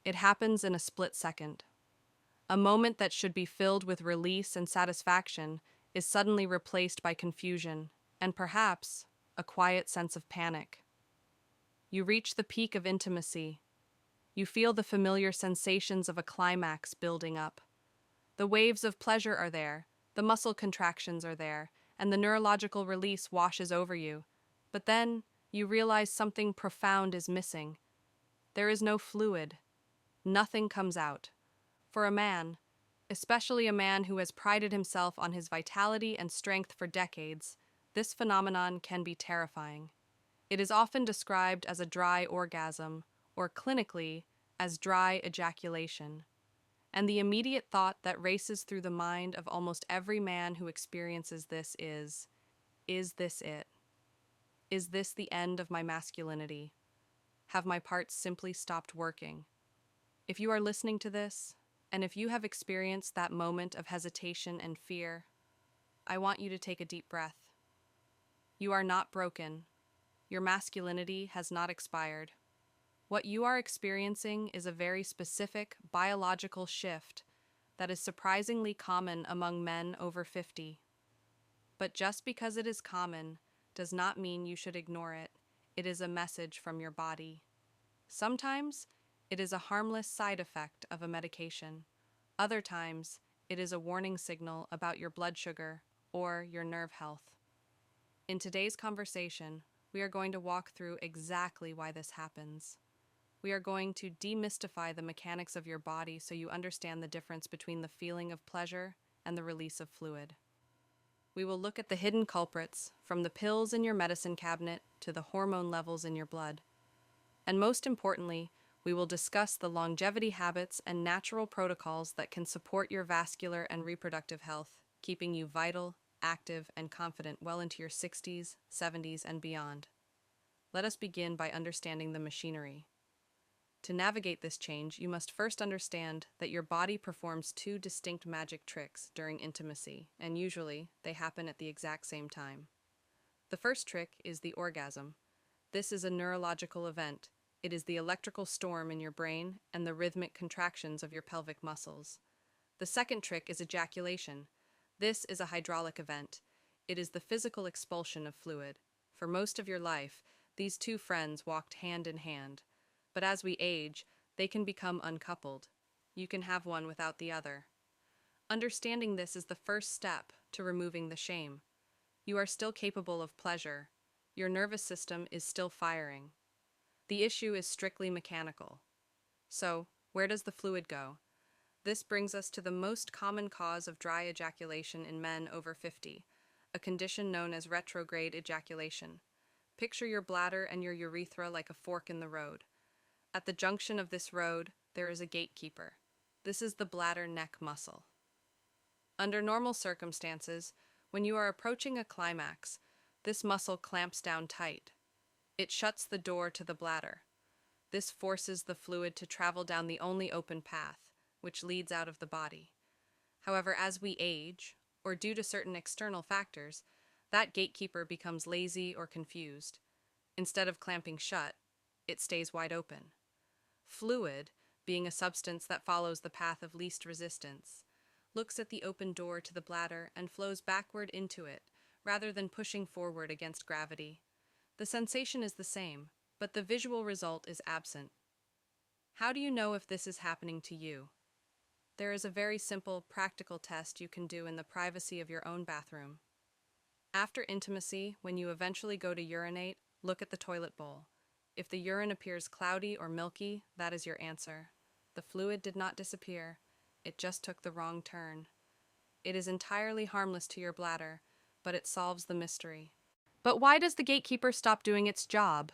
It happens in a split second. A moment that should be filled with release and satisfaction is suddenly replaced by confusion and perhaps a quiet sense of panic. You reach the peak of intimacy. You feel the familiar sensations of a climax building up. The waves of pleasure are there, the muscle contractions are there, and the neurological release washes over you. But then you realize something profound is missing. There is no fluid. Nothing comes out. For a man, especially a man who has prided himself on his vitality and strength for decades, this phenomenon can be terrifying. It is often described as a dry orgasm, or clinically, as dry ejaculation. And the immediate thought that races through the mind of almost every man who experiences this is this it? Is this the end of my masculinity? Have my parts simply stopped working? If you are listening to this, and if you have experienced that moment of hesitation and fear, I want you to take a deep breath. You are not broken. Your masculinity has not expired. What you are experiencing is a very specific biological shift that is surprisingly common among men over 50. But just because it is common does not mean you should ignore it. It is a message from your body. Sometimes it is a harmless side effect of a medication. Other times it is a warning signal about your blood sugar or your nerve health. In today's conversation, we are going to walk through exactly why this happens. We are going to demystify the mechanics of your body so you understand the difference between the feeling of pleasure and the release of fluid. We will look at the hidden culprits, from the pills in your medicine cabinet to the hormone levels in your blood. And most importantly, we will discuss the longevity habits and natural protocols that can support your vascular and reproductive health, keeping you vital, active, and confident well into your 60s, 70s, and beyond. Let us begin by understanding the machinery. To navigate this change, you must first understand that your body performs two distinct magic tricks during intimacy, and usually they happen at the exact same time. The first trick is the orgasm. This is a neurological event. It is the electrical storm in your brain and the rhythmic contractions of your pelvic muscles. The second trick is ejaculation. This is a hydraulic event. It is the physical expulsion of fluid. For most of your life, these two friends walked hand in hand. But as we age, they can become uncoupled. You can have one without the other. Understanding this is the first step to removing the shame. You are still capable of pleasure. Your nervous system is still firing. The issue is strictly mechanical. So, where does the fluid go? This brings us to the most common cause of dry ejaculation in men over 50, a condition known as retrograde ejaculation. Picture your bladder and your urethra like a fork in the road. At the junction of this road, there is a gatekeeper. This is the bladder neck muscle. Under normal circumstances, when you are approaching a climax, this muscle clamps down tight. It shuts the door to the bladder. This forces the fluid to travel down the only open path, which leads out of the body. However, as we age, or due to certain external factors, that gatekeeper becomes lazy or confused. Instead of clamping shut, it stays wide open. Fluid, being a substance that follows the path of least resistance, looks at the open door to the bladder and flows backward into it, rather than pushing forward against gravity. The sensation is the same, but the visual result is absent. How do you know if this is happening to you? There is a very simple, practical test you can do in the privacy of your own bathroom. After intimacy, when you eventually go to urinate, look at the toilet bowl. If the urine appears cloudy or milky, that is your answer. The fluid did not disappear. It just took the wrong turn. It is entirely harmless to your bladder, but it solves the mystery. But why does the gatekeeper stop doing its job?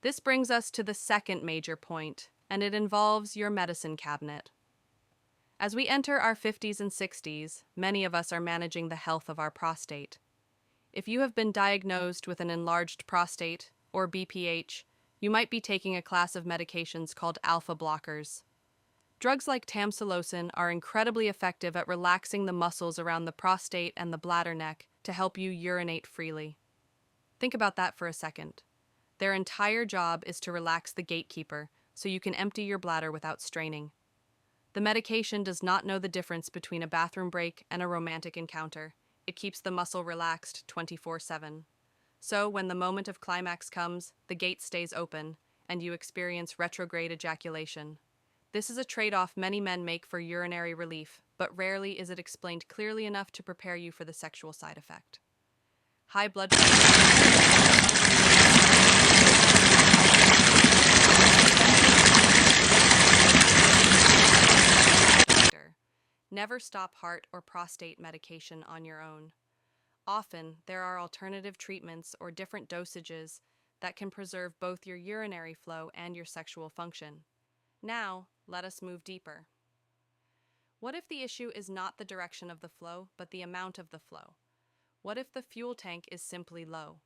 This brings us to the second major point, and it involves your medicine cabinet. As we enter our 50s and 60s, many of us are managing the health of our prostate. If you have been diagnosed with an enlarged prostate, or BPH, you might be taking a class of medications called alpha blockers. Drugs like tamsulosin are incredibly effective at relaxing the muscles around the prostate and the bladder neck to help you urinate freely. Think about that for a second. Their entire job is to relax the gatekeeper, so you can empty your bladder without straining. The medication does not know the difference between a bathroom break and a romantic encounter. It keeps the muscle relaxed 24/7. So, when the moment of climax comes, the gate stays open, and you experience retrograde ejaculation. This is a trade-off many men make for urinary relief, but rarely is it explained clearly enough to prepare you for the sexual side effect. High blood pressure. Never stop heart or prostate medication on your own. Often, there are alternative treatments or different dosages that can preserve both your urinary flow and your sexual function. Now, let us move deeper. What if the issue is not the direction of the flow, but the amount of the flow? What if the fuel tank is simply low?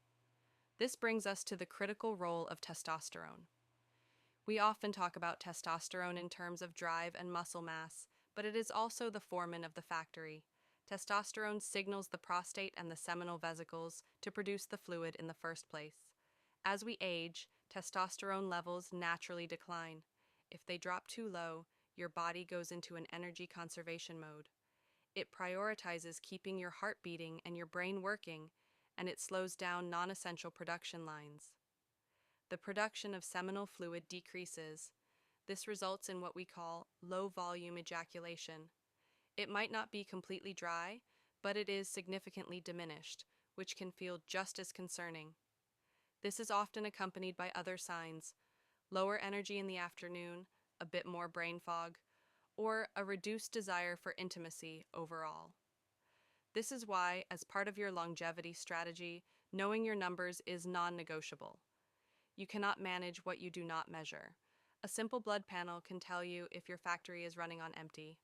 This brings us to the critical role of testosterone. We often talk about testosterone in terms of drive and muscle mass, but it is also the foreman of the factory. Testosterone signals the prostate and the seminal vesicles to produce the fluid in the first place. As we age, testosterone levels naturally decline. If they drop too low, your body goes into an energy conservation mode. It prioritizes keeping your heart beating and your brain working, and it slows down non-essential production lines. The production of seminal fluid decreases. This results in what we call low-volume ejaculation. It might not be completely dry, but it is significantly diminished, which can feel just as concerning. This is often accompanied by other signs: lower energy in the afternoon, a bit more brain fog, or a reduced desire for intimacy overall. This is why, as part of your longevity strategy, knowing your numbers is non-negotiable. You cannot manage what you do not measure. A simple blood panel can tell you if your factory is running on empty.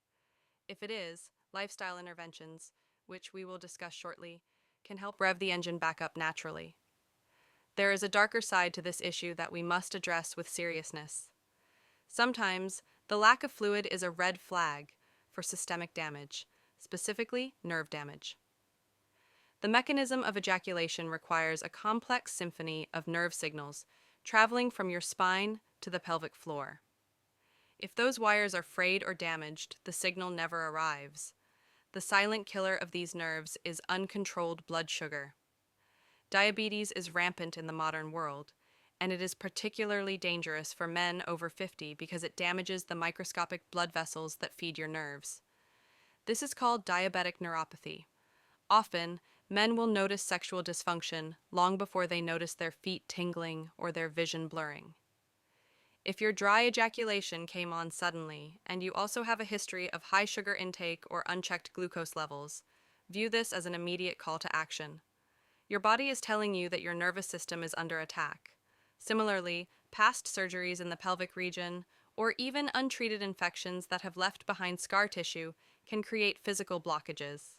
If it is, lifestyle interventions, which we will discuss shortly, can help rev the engine back up naturally. There is a darker side to this issue that we must address with seriousness. Sometimes, the lack of fluid is a red flag for systemic damage, specifically nerve damage. The mechanism of ejaculation requires a complex symphony of nerve signals traveling from your spine to the pelvic floor. If those wires are frayed or damaged, the signal never arrives. The silent killer of these nerves is uncontrolled blood sugar. Diabetes is rampant in the modern world, and it is particularly dangerous for men over 50 because it damages the microscopic blood vessels that feed your nerves. This is called diabetic neuropathy. Often, men will notice sexual dysfunction long before they notice their feet tingling or their vision blurring. If your dry ejaculation came on suddenly, and you also have a history of high sugar intake or unchecked glucose levels, view this as an immediate call to action. Your body is telling you that your nervous system is under attack. Similarly, past surgeries in the pelvic region, or even untreated infections that have left behind scar tissue, can create physical blockages.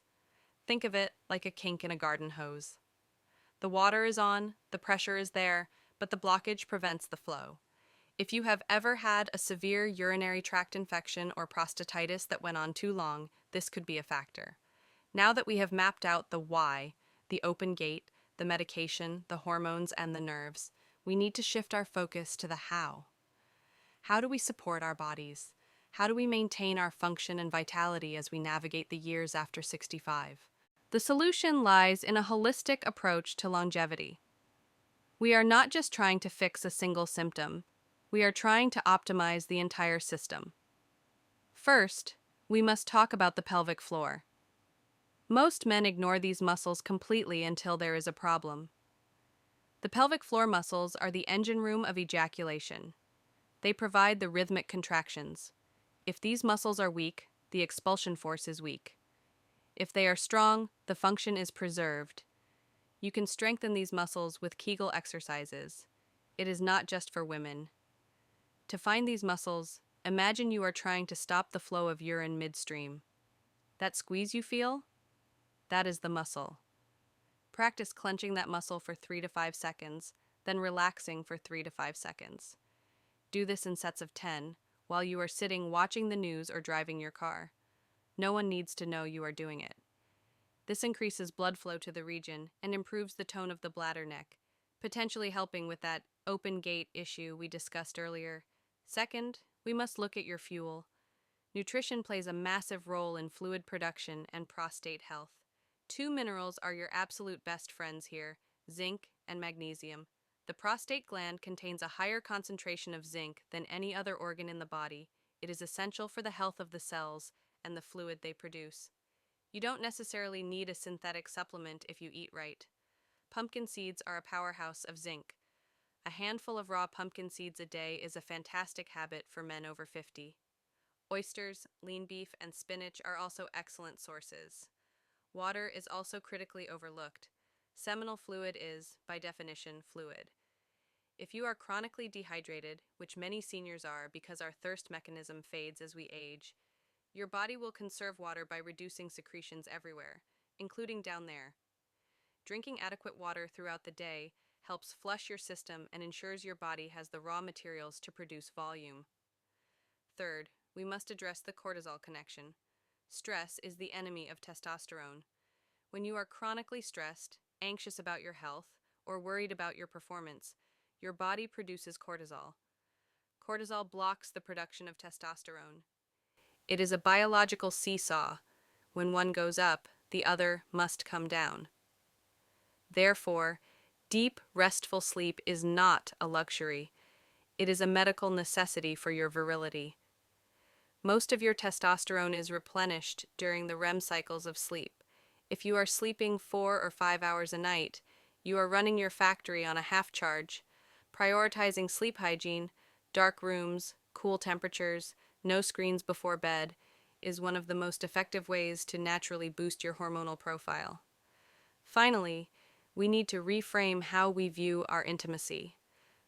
Think of it like a kink in a garden hose. The water is on, the pressure is there, but the blockage prevents the flow. If you have ever had a severe urinary tract infection or prostatitis that went on too long, this could be a factor. Now that we have mapped out the why, the open gate, the medication, the hormones, and the nerves, we need to shift our focus to the how. How do we support our bodies? How do we maintain our function and vitality as we navigate the years after 65? The solution lies in a holistic approach to longevity. We are not just trying to fix a single symptom. We are trying to optimize the entire system. First, we must talk about the pelvic floor. Most men ignore these muscles completely until there is a problem. The pelvic floor muscles are the engine room of ejaculation. They provide the rhythmic contractions. If these muscles are weak, the expulsion force is weak. If they are strong, the function is preserved. You can strengthen these muscles with Kegel exercises. It is not just for women. To find these muscles, imagine you are trying to stop the flow of urine midstream. That squeeze you feel? That is the muscle. Practice clenching that muscle for 3 to 5 seconds, then relaxing for 3 to 5 seconds. Do this in sets of 10 while you are sitting watching the news or driving your car. No one needs to know you are doing it. This increases blood flow to the region and improves the tone of the bladder neck, potentially helping with that open gate issue we discussed earlier. Second, we must look at your fuel. Nutrition plays a massive role in fluid production and prostate health. Two minerals are your absolute best friends here: zinc and magnesium. The prostate gland contains a higher concentration of zinc than any other organ in the body. It is essential for the health of the cells and the fluid they produce. You don't necessarily need a synthetic supplement if you eat right. Pumpkin seeds are a powerhouse of zinc. A handful of raw pumpkin seeds a day is a fantastic habit for men over 50. Oysters, lean beef, and spinach are also excellent sources. Water is also critically overlooked. Seminal fluid is, by definition, fluid. If you are chronically dehydrated, which many seniors are because our thirst mechanism fades as we age, your body will conserve water by reducing secretions everywhere, including down there. Drinking adequate water throughout the day helps flush your system and ensures your body has the raw materials to produce volume. Third, we must address the cortisol connection. Stress is the enemy of testosterone. When you are chronically stressed, anxious about your health, or worried about your performance, your body produces cortisol. Cortisol blocks the production of testosterone. It is a biological seesaw. When one goes up, the other must come down. Therefore, deep, restful sleep is not a luxury. It is a medical necessity for your virility. Most of your testosterone is replenished during the REM cycles of sleep. If you are sleeping 4 or 5 hours a night, you are running your factory on a half charge. Prioritizing sleep hygiene, dark rooms, cool temperatures, no screens before bed, is one of the most effective ways to naturally boost your hormonal profile. Finally, we need to reframe how we view our intimacy.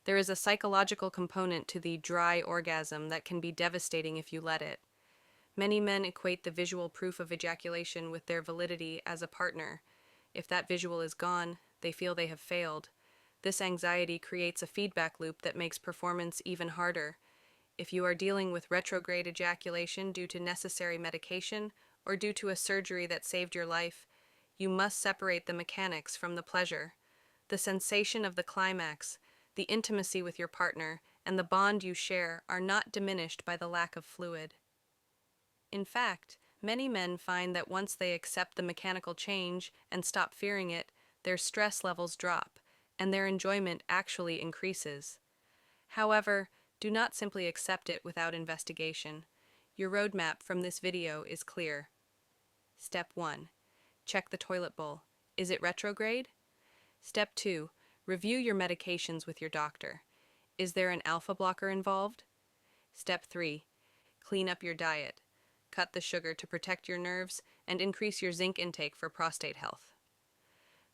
There is a psychological component to the dry orgasm that can be devastating if you let it. Many men equate the visual proof of ejaculation with their validity as a partner. If that visual is gone, they feel they have failed. This anxiety creates a feedback loop that makes performance even harder. If you are dealing with retrograde ejaculation due to necessary medication or due to a surgery that saved your life, you must separate the mechanics from the pleasure. The sensation of the climax, the intimacy with your partner, and the bond you share are not diminished by the lack of fluid. In fact, many men find that once they accept the mechanical change and stop fearing it, their stress levels drop, and their enjoyment actually increases. However, do not simply accept it without investigation. Your roadmap from this video is clear. Step 1. Check the toilet bowl. Is it retrograde? Step 2. Review your medications with your doctor. Is there an alpha blocker involved? Step 3. Clean up your diet. Cut the sugar to protect your nerves and increase your zinc intake for prostate health.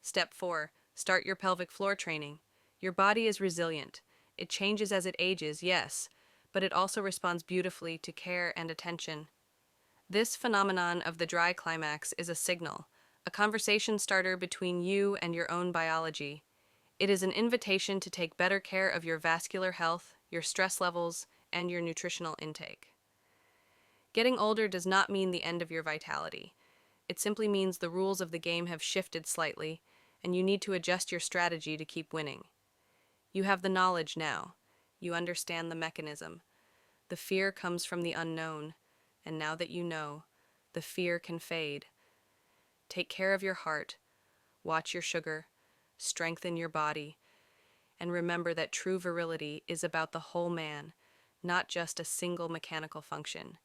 Step 4. Start your pelvic floor training. Your body is resilient. It changes as it ages, yes, but it also responds beautifully to care and attention. This phenomenon of the dry climax is a signal, a conversation starter between you and your own biology. It is an invitation to take better care of your vascular health, your stress levels, and your nutritional intake. Getting older does not mean the end of your vitality. It simply means the rules of the game have shifted slightly, and you need to adjust your strategy to keep winning. You have the knowledge now. You understand the mechanism. The fear comes from the unknown, and now that you know, the fear can fade. Take care of your heart, watch your sugar, strengthen your body, and remember that true virility is about the whole man, not just a single mechanical function.